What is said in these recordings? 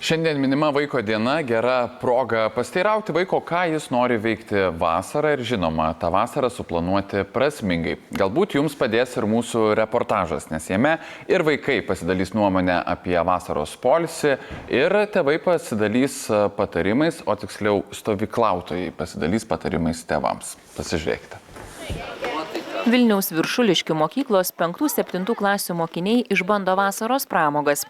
Šiandien minima vaiko diena, gera proga pasteirauti vaiko, ką jis nori veikti vasarą ir žinoma, tą vasarą suplanuoti prasmingai. Galbūt jums padės ir mūsų reportažas, nes jame ir vaikai pasidalys nuomonę apie vasaros poilsį ir tėvai pasidalys patarimais, o tiksliau stovyklautojai pasidalys patarimais tėvams. Pasižiūrėkite. Vilniaus Viršuliškių mokyklos 5-7 klasių mokiniai išbando vasaros pramogas.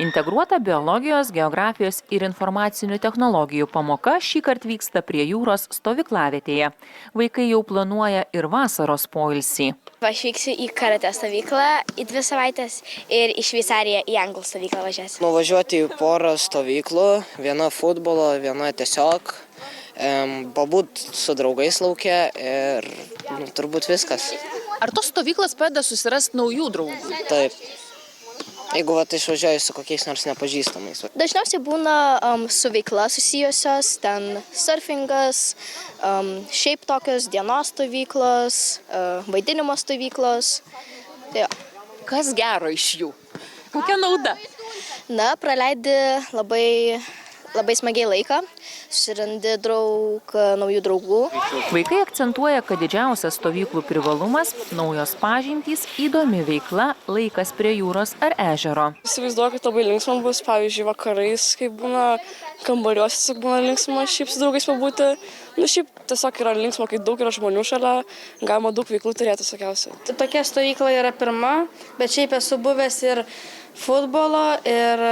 Integruota biologijos, geografijos ir informacinių technologijų pamoka šįkart vyksta prie jūros stovyklavietėje. Vaikai jau planuoja ir vasaros poilsį. Aš vyksiu į karatė stovyklą į 2 savaitės ir į Šveicariją į anglų stovyklą važiuosiu. Nuvažiuoti į porą stovyklų, viena futbolo, viena tiesiog. Pabūt su draugais laukia ir turbūt viskas. Ar tos stovyklas padeda susirasti naujų draugų? Taip. Jeigu išvažiuoju su kokiais nors nepažįstamais. Dažniausiai būna su veikla susijusios, ten surfingas, šiaip tokios dienos stovyklos, vaidinimo stovyklos. Tai Kas gero iš jų? Kokia nauda? Na, praleidi labai smagiai laiką, susirandi naujų draugų. Vaikai akcentuoja, kad didžiausias stovyklų privalumas – naujos pažintys, įdomi veikla, laikas prie jūros ar ežero. Įsivaizduoju, kad labai linksma bus, pavyzdžiui, vakarais, kai būna kambariuose, tiesiog būna linksma šiaip su draugais pabūti. Šiaip tiesiog yra linksma, kai daug yra žmonių šalia, galima daug veiklų turėti, sakiausiai. Tokia stovykla yra pirma, bet šiaip esu buvęs ir futbolo ir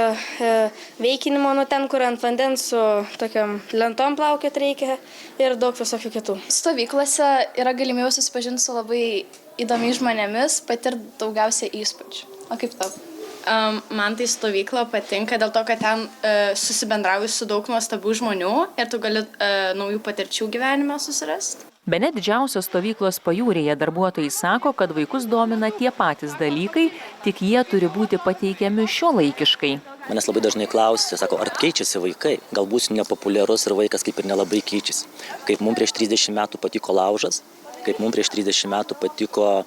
veikinimo, ten, kur ant vandens su tokiam lentom plaukiot reikia ir daug visokių kitų. Stovyklose yra galimybė susipažinti su labai įdomiais žmonėmis, patirti daugiausiai įspūdžių. O kaip tau? Man tai stovykla patinka dėl to, kad ten susibendrauji su daug nuostabių žmonių ir tu gali naujų patirčių gyvenime susirasti. Bene didžiausios stovyklos pajūryje darbuotojai sako, kad vaikus domina tie patys dalykai, tik jie turi būti pateikiami šiuolaikiškai. Manęs labai dažnai klausia, sako, ar keičiasi vaikai? Galbūt nepopuliarus ir vaikas kaip ir nelabai keičiasi. Kaip mums prieš 30 metų patiko laužas, kaip mums prieš 30 metų patiko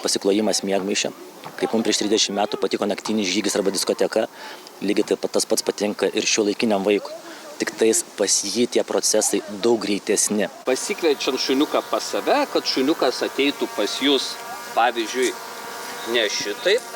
pasiklojimas miegmaišio, kaip mums prieš 30 metų patiko naktinis žygis arba diskoteka, lygiai taip pat tas pats patinka ir šiuolaikiniam vaikui. Tik tais pas jį tie procesai daug greitesni. Pasikviečiant šuniuką pas save, kad šuniukas ateitų pas jūs, pavyzdžiui, ne šitaip,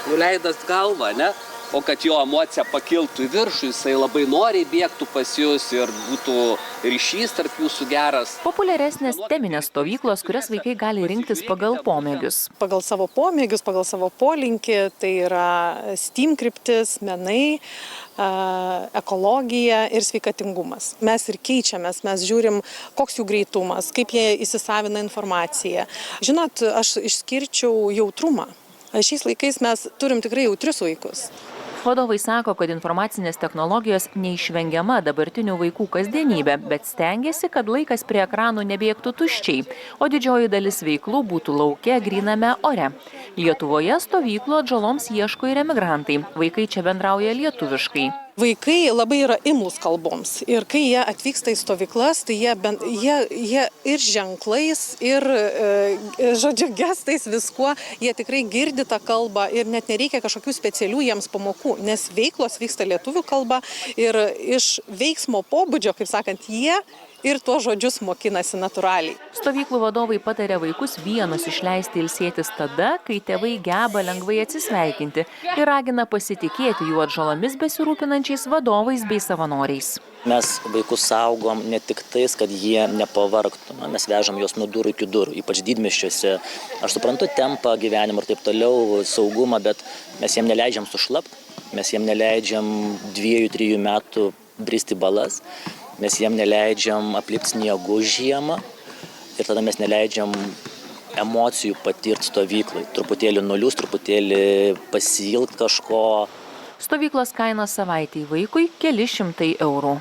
nuleidęs galvą, ne? O kad jo emocija pakiltų į viršų, jisai labai noriai bėgtų pas jūs ir būtų ryšys tarp jūsų geras. Populiaresnės teminės stovyklos, kurias vaikai gali rinktis pagal pomėgius. Pagal savo pomėgius, pagal savo polinkį, tai yra STEAM kryptis, menai, ekologija ir sveikatingumas. Mes ir keičiamės, mes žiūrim, koks jų greitumas, kaip jie įsisavina informaciją. Žinot, aš išskirčiau jautrumą. Šiais laikais mes turim tikrai jautrius vaikus. Vadovai sako, kad informacinės technologijos neišvengiama dabartinių vaikų kasdienybė, bet stengiasi, kad laikas prie ekranų nebėgtų tuščiai, o didžioji dalis veiklų būtų lauke gryname ore. Lietuvoje stovyklų atžaloms ieško ir emigrantai. Vaikai čia bendrauja lietuviškai. Vaikai labai yra imlūs kalboms ir kai jie atvyksta į stovyklas, tai jie ir ženklais, ir gestais viskuo, jie tikrai girdi tą kalbą ir net nereikia kažkokių specialių jiems pamokų, nes veiklos vyksta lietuvių kalba ir iš veiksmo pobūdžio, kaip sakant, jie ir tuos žodžius mokinasi natūraliai. Stovyklų vadovai patarė vaikus vienus išleisti ilsėtis tada, kai tėvai geba lengvai atsisveikinti ir ragina pasitikėti jų atžalomis besirūpinančiais vadovais bei savanoriais. Mes vaikus saugom ne tik tais, kad jie nepavargtų. Mes vežam juos nuo durų iki durų, ypač didmiesčiuose. Aš suprantu tempą gyvenimą ir taip toliau, saugumą, bet mes jiem neleidžiam sušlapti, mes jiem neleidžiam 2-3 metų bristi balas. Mes jiem neleidžiam aplipti sniegu žiemą ir tada mes neleidžiam emocijų patirti stovyklai. Truputėlį nuliūs, truputėlį pasiilgt kažko. Stovyklos kaina savaitei vaikui keli šimtai eurų.